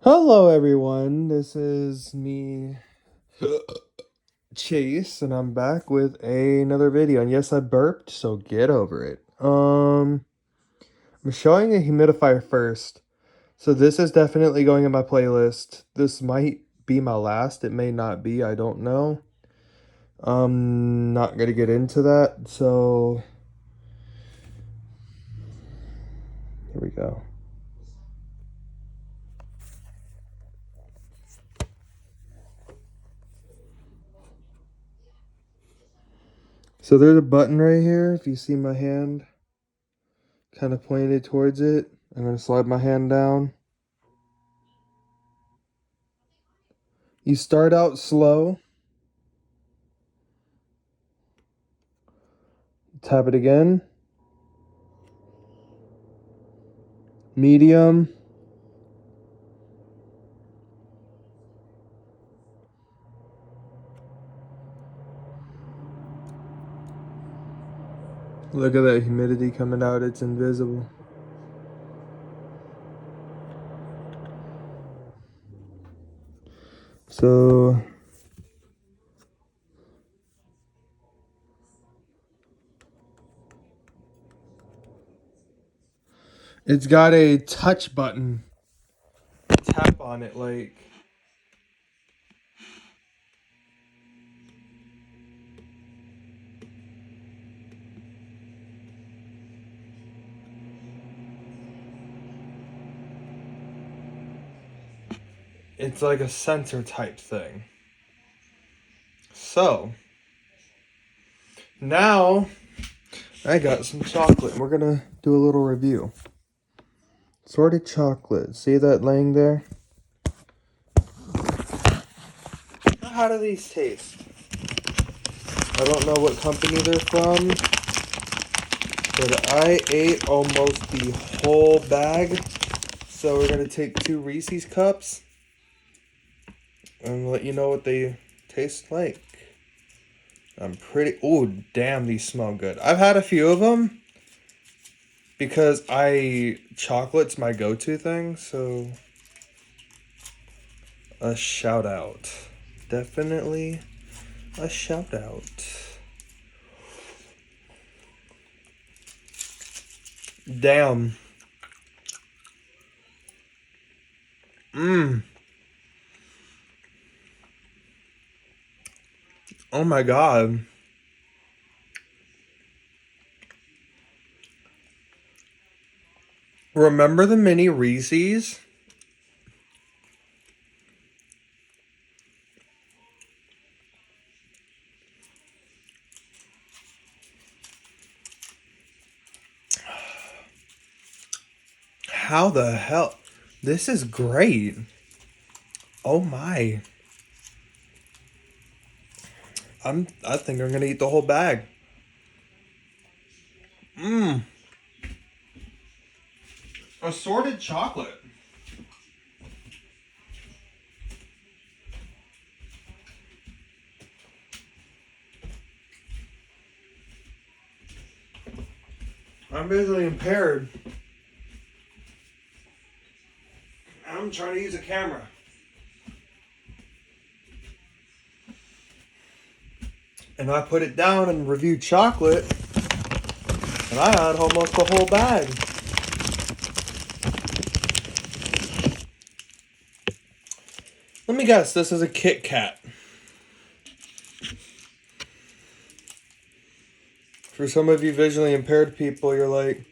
Hello, everyone. This is me, Chase, and I'm back with another video. And yes, I burped, so get over it. I'm showing a humidifier first. So this is definitely going in my playlist. This might be my last. It may not be. I don't know. I'm not gonna get into that. So here we go. So there's a button right here. If you see my hand kind of pointed towards it, I'm gonna slide my hand down. You start out slow. Tap it again. Medium. Look at that humidity coming out. It's invisible. So it's got a touch button. Tap on it like it's like a sensor type thing. So now I got some chocolate. We're gonna do a little review. Assorted chocolate. See that laying there? How do these taste? I don't know what company they're from, but I ate almost the whole bag. So we're gonna take 2 Reese's cups and let you know what they taste like. I'm pretty... Oh, damn, these smell good. I've had a few of them because chocolate's my go-to thing, so a shout out. Definitely a shout out. Damn. Mmm. Oh my god. Remember the mini Reese's? How the hell? This is great. Oh my. I think I'm gonna eat the whole bag. Mmm. Assorted chocolate. I'm visually impaired. I'm trying to use a camera. And I put it down and reviewed chocolate. And I had almost the whole bag. Let me guess, this is a Kit Kat. For some of you visually impaired people, you're like,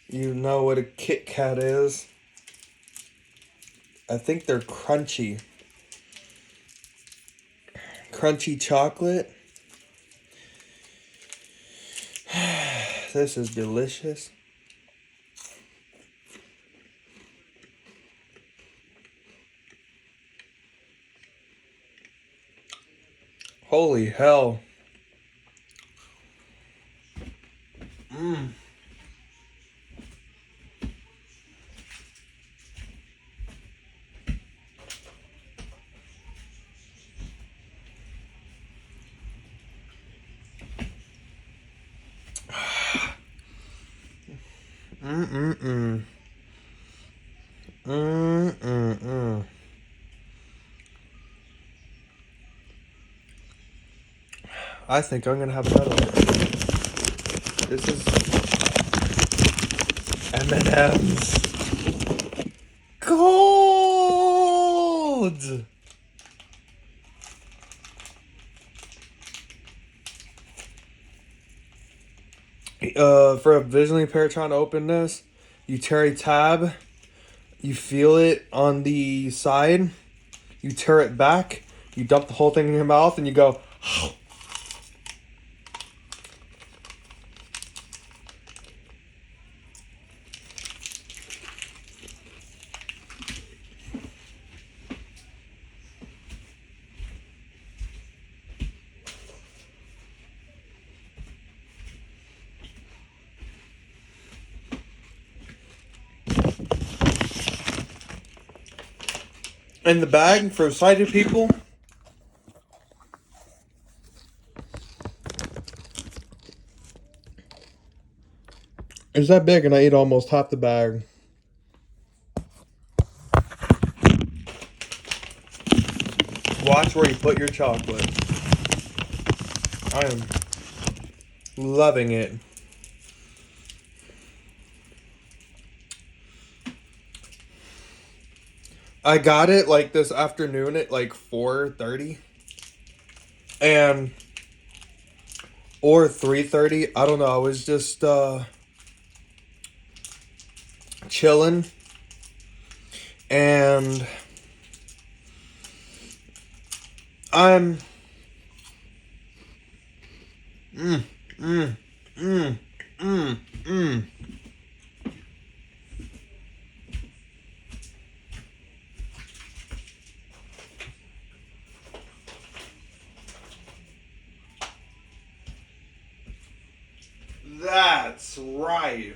you know what a Kit Kat is. I think they're crunchy. Crunchy chocolate. This is delicious. Holy hell. Mmm. Mm-mm-mm. I think I'm gonna have another one. This is M&M's. Gold! For a visually impaired trying to open this, you tear a tab, you feel it on the side, you tear it back, you dump the whole thing in your mouth, and you go, in the bag for sighted people. It's that big, and I eat almost half the bag. Watch where you put your chocolate. I am loving it. I got it like this afternoon at like 4:30. And or 3:30. I don't know. I was just chilling, and I'm mm, mm, mm, mm, mm. That's right.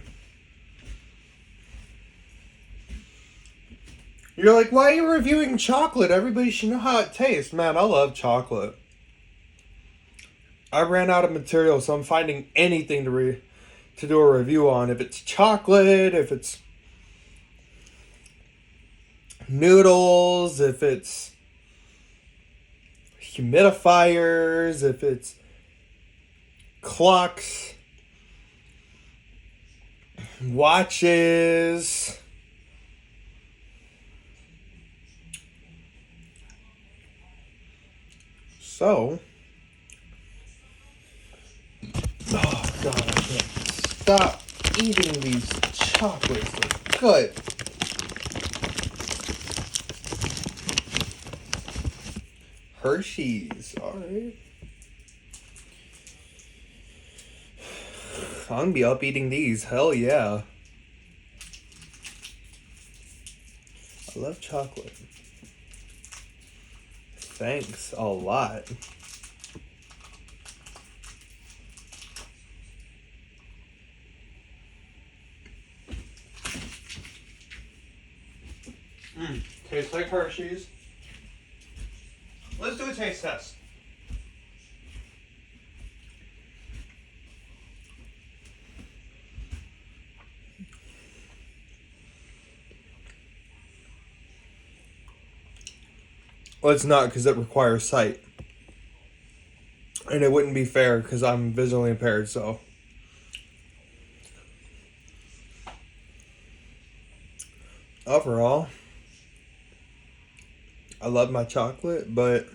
You're like, why are you reviewing chocolate? Everybody should know how it tastes. Man, I love chocolate. I ran out of material, so I'm finding anything to do a review on. If it's chocolate, if it's noodles, if it's humidifiers, if it's clocks, watches. So, oh god, I can't stop eating these chocolates. They're good. Hershey's, alright. I'm gonna be up eating these. Hell yeah. I love chocolate. Thanks a lot. Tastes like Hershey's. Let's do a taste test. Well, it's not because it requires sight. And it wouldn't be fair because I'm visually impaired, so. Overall, I love my chocolate, but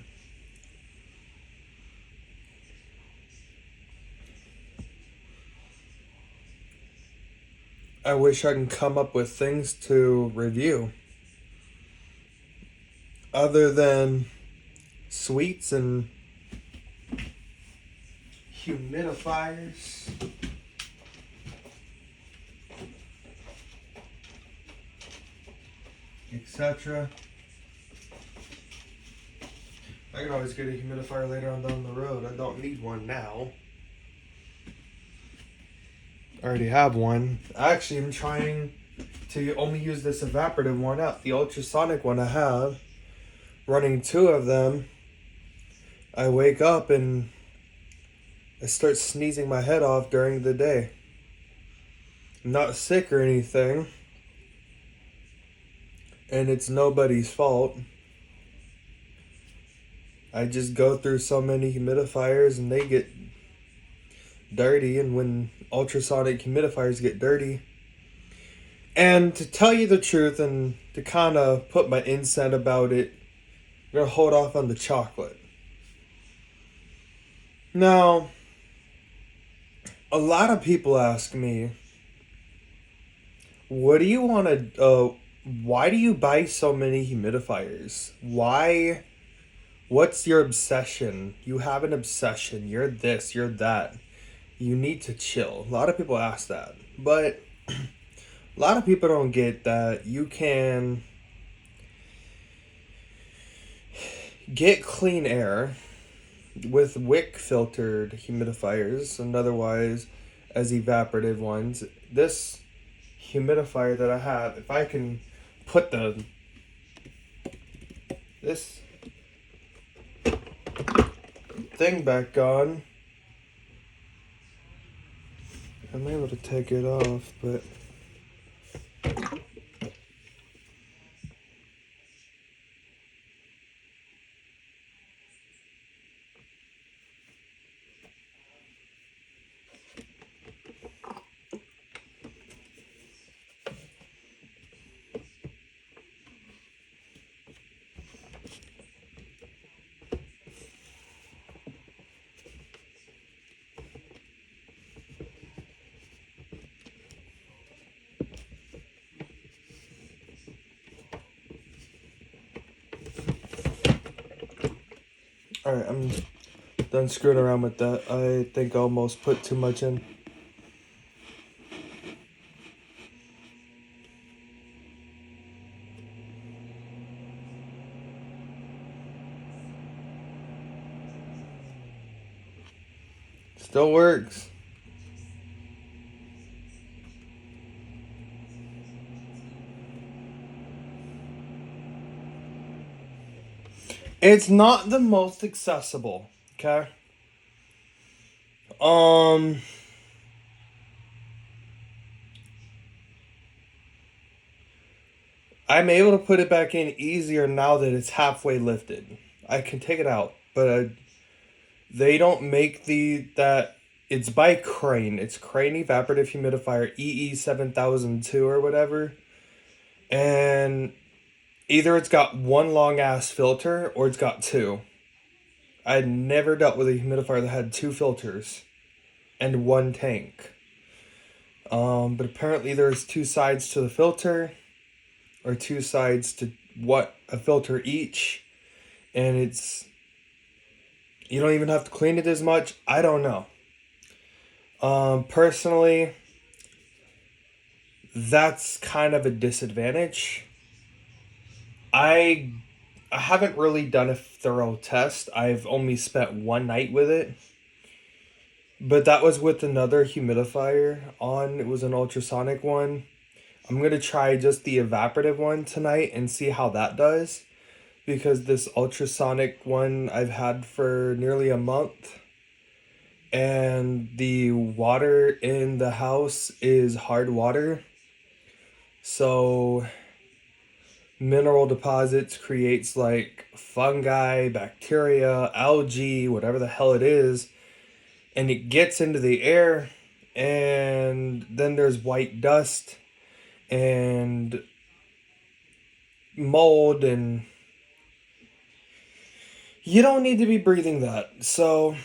I wish I can come up with things to review other than sweets and humidifiers, etc. I can always get a humidifier later on down the road. I don't need one now. I already have one. Actually, I'm trying to only use this evaporative one up. The ultrasonic one I have, running 2 of them, I wake up and I start sneezing my head off during the day. I'm not sick or anything. and it's nobody's fault. I just go through so many humidifiers and they get dirty, and when ultrasonic humidifiers get dirty. And to tell you the truth and to kind of put my insight about it, I'm going to hold off on the chocolate. Now, a lot of people ask me, what do you want to, why do you buy so many humidifiers? Why? What's your obsession? You have an obsession. You're this, you're that. You need to chill. A lot of people ask that. But a lot of people don't get that you can get clean air with wick filtered humidifiers and otherwise as evaporative ones. This humidifier that I have, if I can put this thing back on, I'm able to take it off, but alright, I'm done screwing around with that. I think I almost put too much in. Still works. It's not the most accessible, okay? Um I'm able to put it back in easier now that it's halfway lifted. I can take it out, but they don't make that. It's by Crane. It's Crane Evaporative Humidifier EE7002 or whatever. And either it's got one long ass filter or it's got two. I had never dealt with a humidifier that had two filters and one tank. But apparently there's two sides to the filter, or two sides to what a filter each, and you don't even have to clean it as much. I don't know. Personally, that's kind of a disadvantage. I haven't really done a thorough test. I've only spent one night with it. But that was with another humidifier on. It was an ultrasonic one. I'm going to try just the evaporative one tonight and see how that does. Because this ultrasonic one I've had for nearly a month. And the water in the house is hard water. So mineral deposits creates like fungi, bacteria, algae, whatever the hell it is, and it gets into the air, and then there's white dust and mold, and you don't need to be breathing that. So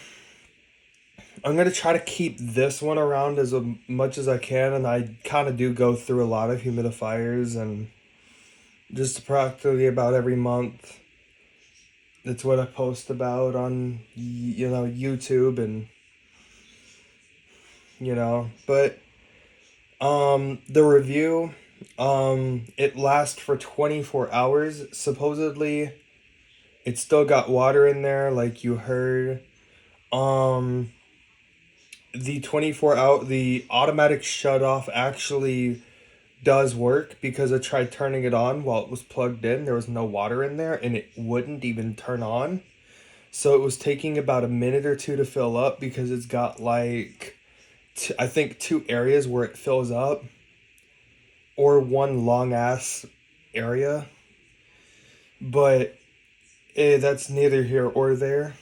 I'm going to try to keep this one around as much as I can, and I kind of do go through a lot of humidifiers, and just practically about every month. That's what I post about on, YouTube, and, but, the review, it lasts for 24 hours. Supposedly, it still got water in there, like you heard. The the automatic shut off actually does work, because I tried turning it on while it was plugged in. There was no water in there and it wouldn't even turn on. So it was taking about a minute or two to fill up, because it's got like, I think two areas where it fills up, or one long ass area. but that's neither here or there.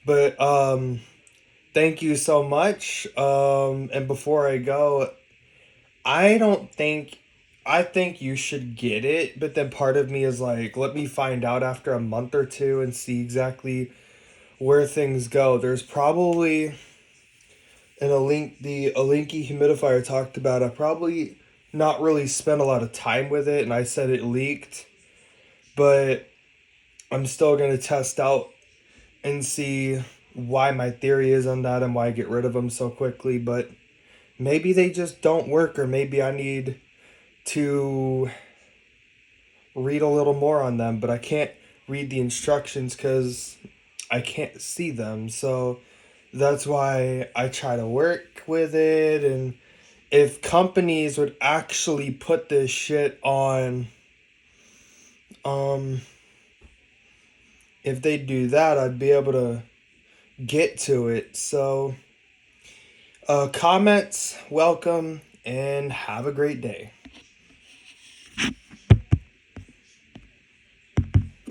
But thank you so much. And before I go, I don't think I think you should get it, but then part of me is like, let me find out after a month or two and see exactly where things go. There's probably in a linky humidifier talked about. I probably not really spent a lot of time with it, and I said it leaked, but I'm still gonna test out and see why my theory is on that and why I get rid of them so quickly. But maybe they just don't work, or maybe I need to read a little more on them, but I can't read the instructions because I can't see them. So that's why I try to work with it. And if companies would actually put this shit on, um, if they do that, I'd be able to get to it. So, comments, welcome, and have a great day.